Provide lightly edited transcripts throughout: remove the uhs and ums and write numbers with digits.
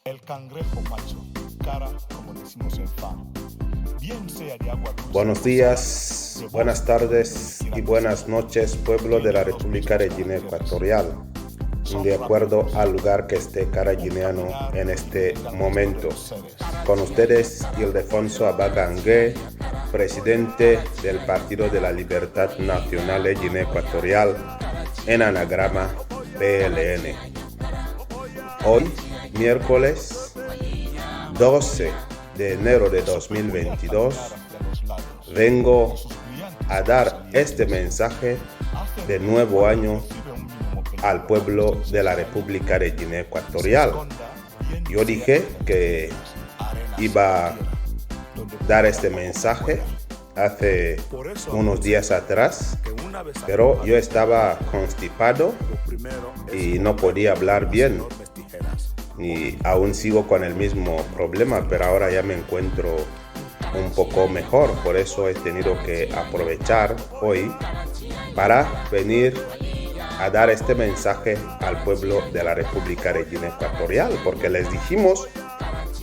El cangrejo macho, cara como decimos en fa. Bien sea de agua dulce. Buenos días, buenas tardes y buenas noches, pueblo de la República de Guinea Ecuatorial, de acuerdo al lugar que esté cada guineano en este momento. Con ustedes, Ildefonso Abagangue, presidente del Partido de la Libertad Nacional de Guinea Ecuatorial, en anagrama PLN. Hoy, miércoles 12 de enero de 2022, vengo a dar este mensaje de nuevo año al pueblo de la República de Guinea Ecuatorial. Yo dije que iba a dar este mensaje hace unos días atrás, pero yo estaba constipado y no podía hablar bien. Y aún sigo con el mismo problema, pero ahora ya me encuentro un poco mejor. Por eso he tenido que aprovechar hoy para venir a dar este mensaje al pueblo de la República de Guinea Ecuatorial, porque les dijimos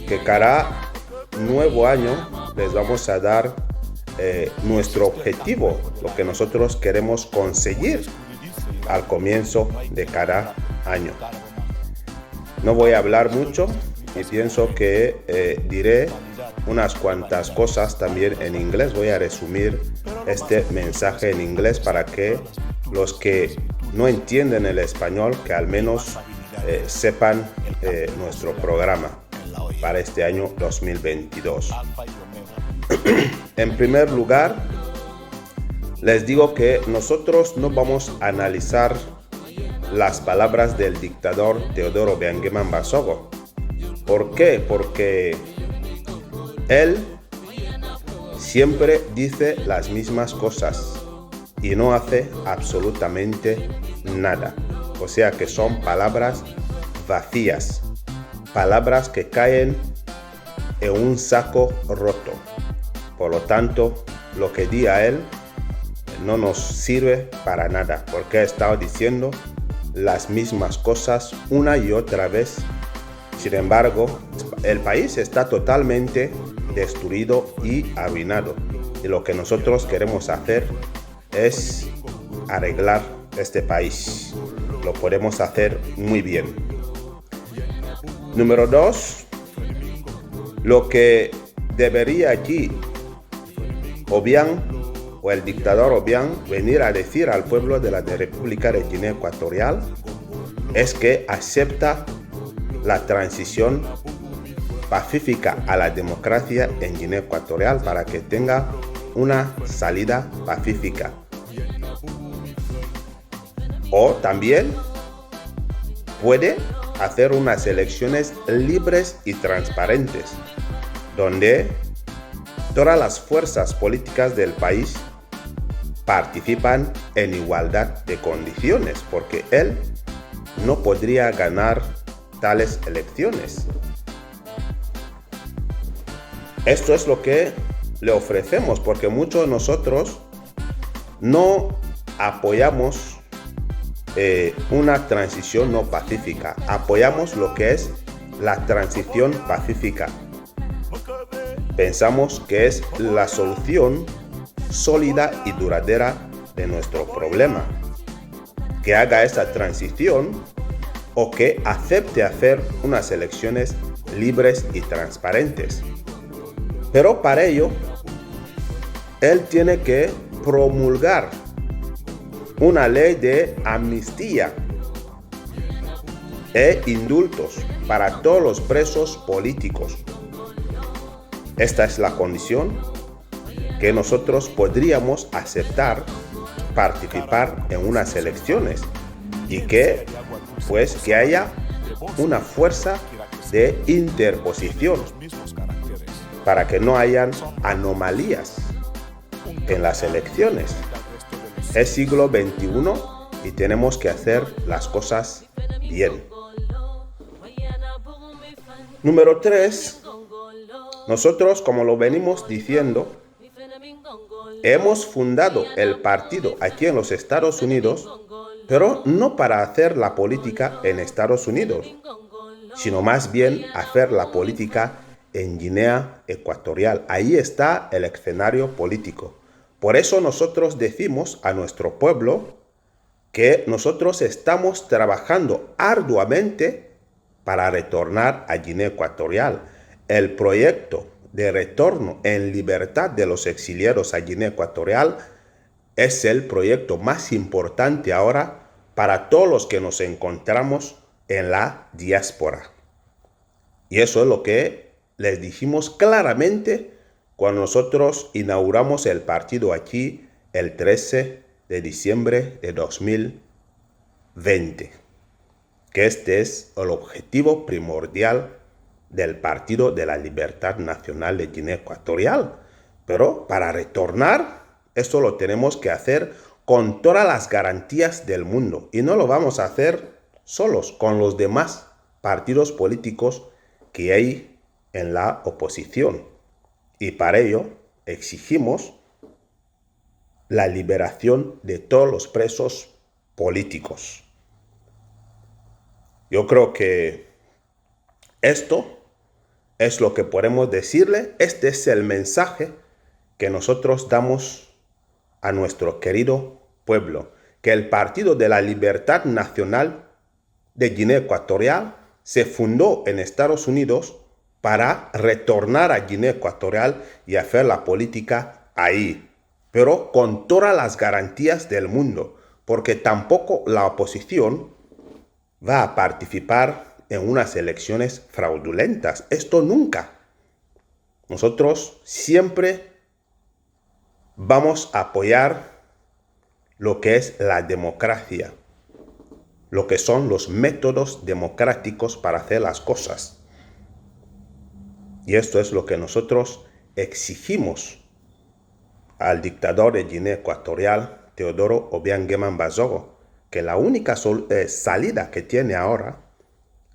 que cada nuevo año les vamos a dar nuestro objetivo, lo que nosotros queremos conseguir al comienzo de cada año. No voy a hablar mucho y pienso que diré unas cuantas cosas también en inglés. Voy a resumir este mensaje en inglés para que los que no entienden el español, que al menos sepan nuestro programa para este año 2022. En primer lugar, les digo que nosotros no vamos a analizar las palabras del dictador Teodoro Obiang Mbasogo. ¿Por qué? Porque él siempre dice las mismas cosas y no hace absolutamente nada. O sea que son palabras vacías, palabras que caen en un saco roto. Por lo tanto, lo que diga él no nos sirve para nada, porque ha estado diciendo las mismas cosas una y otra vez. Sin embargo, el país está totalmente destruido y arruinado. Y lo que nosotros queremos hacer es arreglar este país. Lo podemos hacer muy bien. Número 2. Lo que debería aquí Obiang o el dictador Obiang venir a decir al pueblo de la República de Guinea Ecuatorial es que acepta la transición pacífica a la democracia en Guinea Ecuatorial para que tenga una salida pacífica. O también puede hacer unas elecciones libres y transparentes, donde todas las fuerzas políticas del país participan en igualdad de condiciones, porque él no podría ganar tales elecciones. Esto es lo que le ofrecemos, porque muchos de nosotros no apoyamos una transición no pacífica. Apoyamos lo que es la transición pacífica. Pensamos que es la solución sólida y duradera de nuestro problema. Que haga esta transición o que acepte hacer unas elecciones libres y transparentes. Pero para ello, él tiene que promulgar una ley de amnistía e indultos para todos los presos políticos. Esta es la condición que nosotros podríamos aceptar participar en unas elecciones y que haya una fuerza de interposición para que no hayan anomalías en las elecciones. Es siglo XXI y tenemos que hacer las cosas bien. Número 3. Nosotros, como lo venimos diciendo, hemos fundado el partido aquí en los Estados Unidos, pero no para hacer la política en Estados Unidos, sino más bien hacer la política en Guinea Ecuatorial. Ahí está el escenario político. Por eso nosotros decimos a nuestro pueblo que nosotros estamos trabajando arduamente para retornar a Guinea Ecuatorial. El proyecto de retorno en libertad de los exiliados a Guinea Ecuatorial es el proyecto más importante ahora para todos los que nos encontramos en la diáspora. Y eso es lo que les dijimos claramente cuando nosotros inauguramos el partido aquí el 13 de diciembre de 2020. Que este es el objetivo primordial del Partido de la Libertad Nacional de Guinea Ecuatorial. Pero para retornar, esto lo tenemos que hacer con todas las garantías del mundo. Y no lo vamos a hacer solos, con los demás partidos políticos que hay en la oposición. Y para ello exigimos la liberación de todos los presos políticos. Yo creo que esto es lo que podemos decirle. Este es el mensaje que nosotros damos a nuestro querido pueblo, que el Partido de la Libertad Nacional de Guinea Ecuatorial se fundó en Estados Unidos para retornar a Guinea Ecuatorial y hacer la política ahí, pero con todas las garantías del mundo, porque tampoco la oposición va a participar en unas elecciones fraudulentas. Esto nunca. Nosotros siempre vamos a apoyar lo que es la democracia, lo que son los métodos democráticos para hacer las cosas. Y esto es lo que nosotros exigimos al dictador de Guinea Ecuatorial, Teodoro Obiang Nguema Bazogo, que la única salida que tiene ahora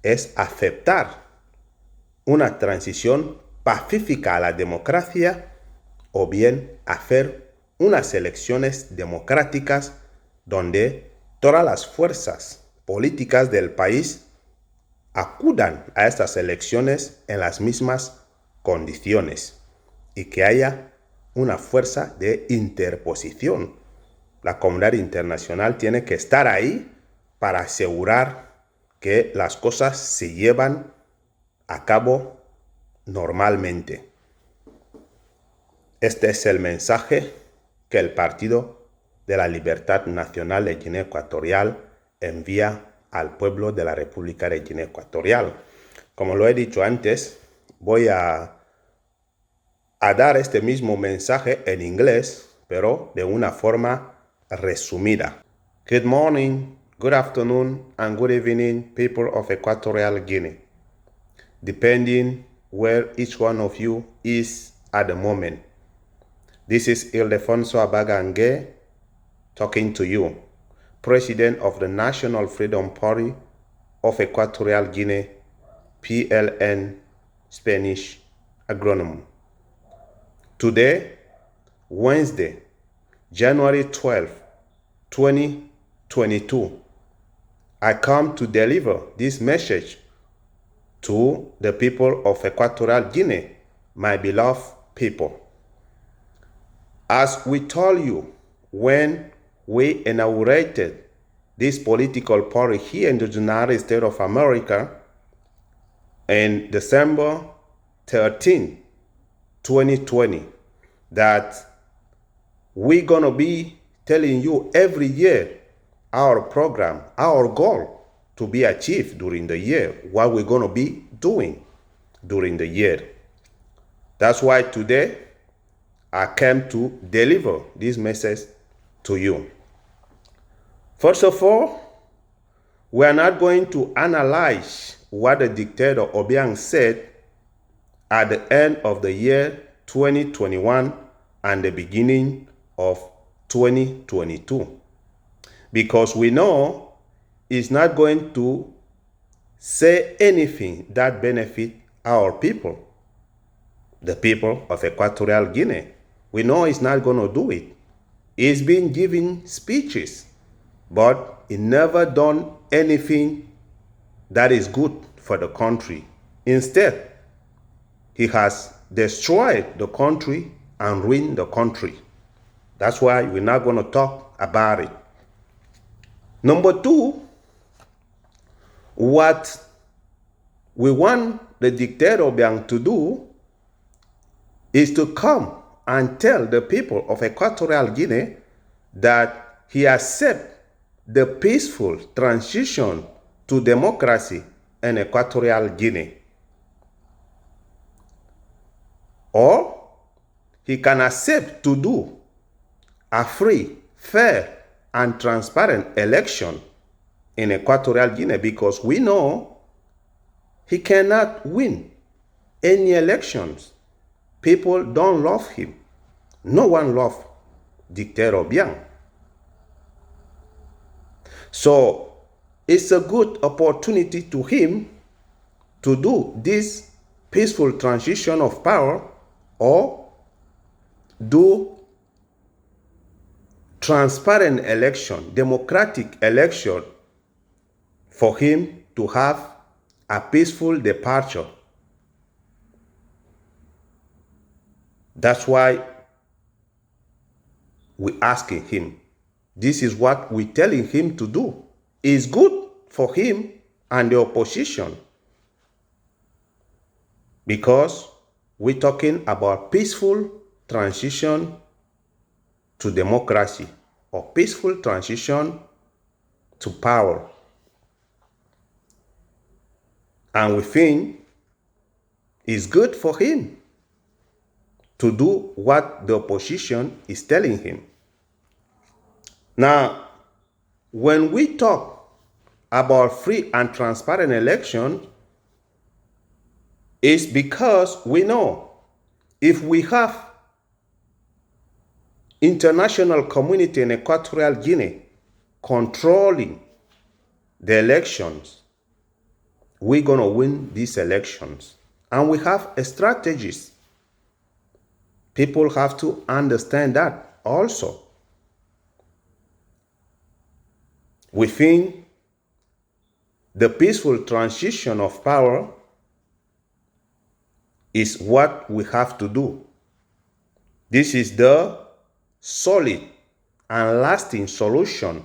es aceptar una transición pacífica a la democracia o bien hacer unas elecciones democráticas donde todas las fuerzas políticas del país acudan a estas elecciones en las mismas condiciones y que haya una fuerza de interposición. La comunidad internacional tiene que estar ahí para asegurar que las cosas se llevan a cabo normalmente. Este es el mensaje que el Partido de la Libertad Nacional de Guinea Ecuatorial envía al pueblo de la República de Guinea Ecuatorial. Como lo he dicho antes, voy a dar este mismo mensaje en inglés, pero de una forma resumida. Good morning, good afternoon, and good evening, people of Equatorial Guinea, depending where each one of you is at the moment. This is Ildefonso Abagangue talking to you, President of the National Freedom Party of Equatorial Guinea, PLN, Spanish acronym. Today, Wednesday, January 12, 2022, I come to deliver this message to the people of Equatorial Guinea, my beloved people. As we told you when we inaugurated this political party here in the United States of America in December 13, 2020, that we're going to be telling you every year our program, our goal to be achieved during the year, what we're going to be doing during the year. That's why today I came to deliver this message to you. First of all, we are not going to analyze what the dictator Obiang said at the end of the year 2021 and the beginning of 2022, because we know he's not going to say anything that benefit our people, the people of Equatorial Guinea. We know he's not going to do it. He's been giving speeches, but he never done anything that is good for the country. Instead, he has destroyed the country and ruined the country. That's why we're not going to talk about it. Number two, what we want the dictator to do is to come and tell the people of Equatorial Guinea that he accepts the peaceful transition to democracy in Equatorial Guinea. Or he can accept to do a free, fair, and transparent election in Equatorial Guinea, because we know he cannot win any elections. People don't love him. No one loves Dictator Biang. So it's a good opportunity to him to do this peaceful transition of power, or do transparent election, democratic election, for him to have a peaceful departure. That's why we're asking him. This is what we're telling him to do. It's good for him and the opposition, because we're talking about peaceful transition to democracy, or peaceful transition to power. And we think it's good for him to do what the opposition is telling him. Now, when we talk about free and transparent election, it's because we know if we have international community in Equatorial Guinea controlling the elections, we're going to win these elections. And we have strategies. People have to understand that also. We think the peaceful transition of power is what we have to do. This is the solid and lasting solution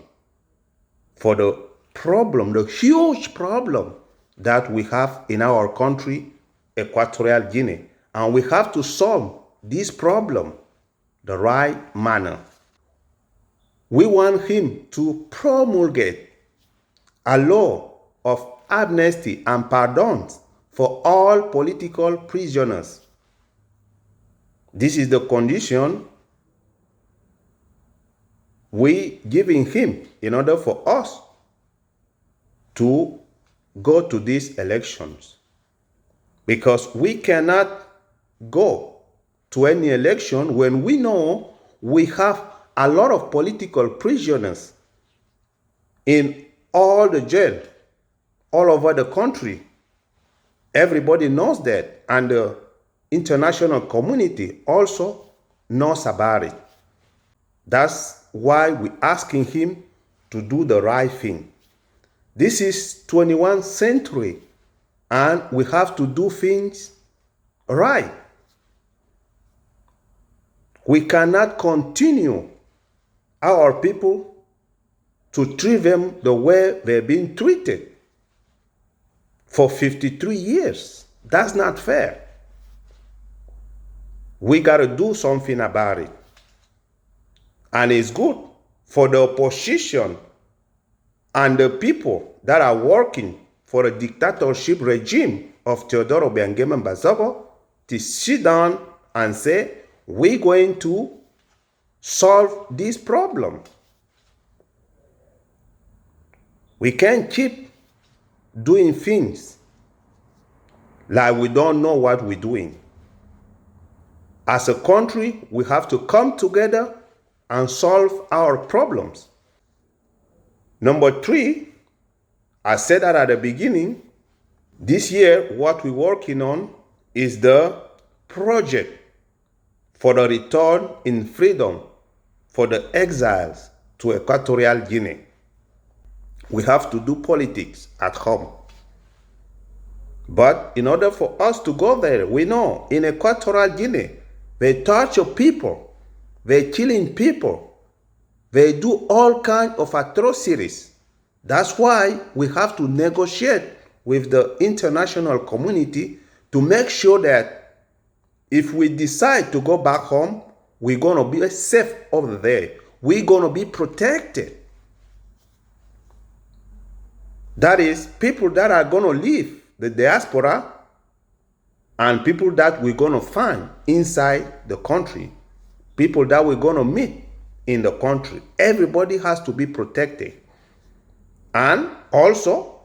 for the problem, the huge problem that we have in our country, Equatorial Guinea. And we have to solve this problem the right manner. We want him to promulgate a law of amnesty and pardons for all political prisoners. This is the condition we giving him in order for us to go to these elections. Because we cannot go to any election when we know we have a lot of political prisoners in all the jail, all over the country. Everybody knows that, and the international community also knows about it. That's why we're asking him to do the right thing. This is 21st century, and we have to do things right. We cannot continue our people to treat them the way they've been treated for 53 years. That's not fair. We got to do something about it. And it's good for the opposition and the people that are working for a dictatorship regime of Teodoro Obiangema Bazogo to sit down and say, we're going to solve this problem. We can't keep doing things like we don't know what we're doing. As a country, we have to come together and solve our problems. Number 3, I said that at the beginning, this year what we're working on is the project for the return in freedom for the exiles to Equatorial Guinea. We have to do politics at home. But in order for us to go there, we know in Equatorial Guinea, they torture people, they killing people, they do all kinds of atrocities. That's why we have to negotiate with the international community to make sure that if we decide to go back home, we're going to be safe over there. We're going to be protected. That is, people that are going to leave the diaspora and people that we're going to find inside the country, people that we're going to meet in the country. Everybody has to be protected. And also,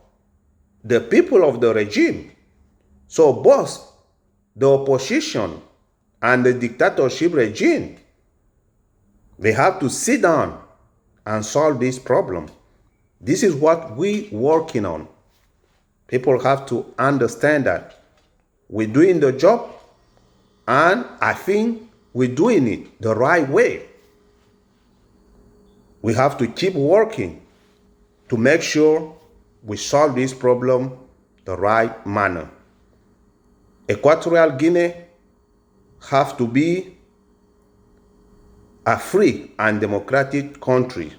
the people of the regime. So both the opposition and the dictatorship regime, they have to sit down and solve this problem. This is what we're working on. People have to understand that we're doing the job, and I think we're doing it the right way. We have to keep working to make sure we solve this problem the right manner. Equatorial Guinea have to be a free and democratic country,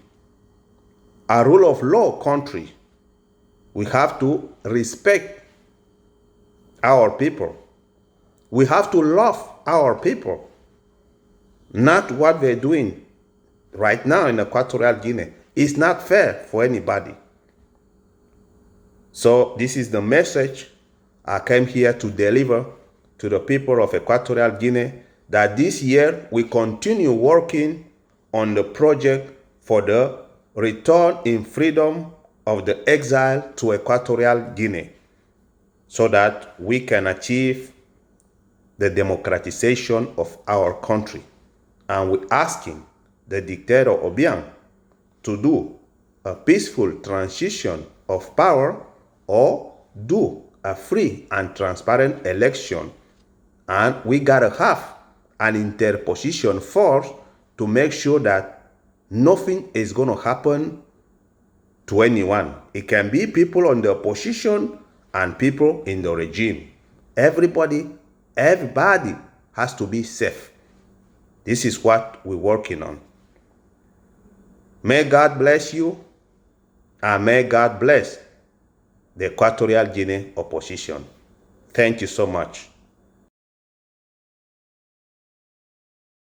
a rule of law country. We have to respect our people. We have to love our people, not what they're doing right now in Equatorial Guinea. It's not fair for anybody. So this is the message I came here to deliver to the people of Equatorial Guinea, that this year we continue working on the project for the return in freedom of the exile to Equatorial Guinea, so that we can achieve the democratization of our country. And we're asking the dictator Obiang to do a peaceful transition of power or do a free and transparent election. And we gotta have an interposition force to make sure that nothing is gonna happen to anyone. It can be people on the opposition and people in the regime. Everybody has to be safe. This is what we're working on. May God bless you, and may God bless the Equatorial Guinea opposition. Thank you so much.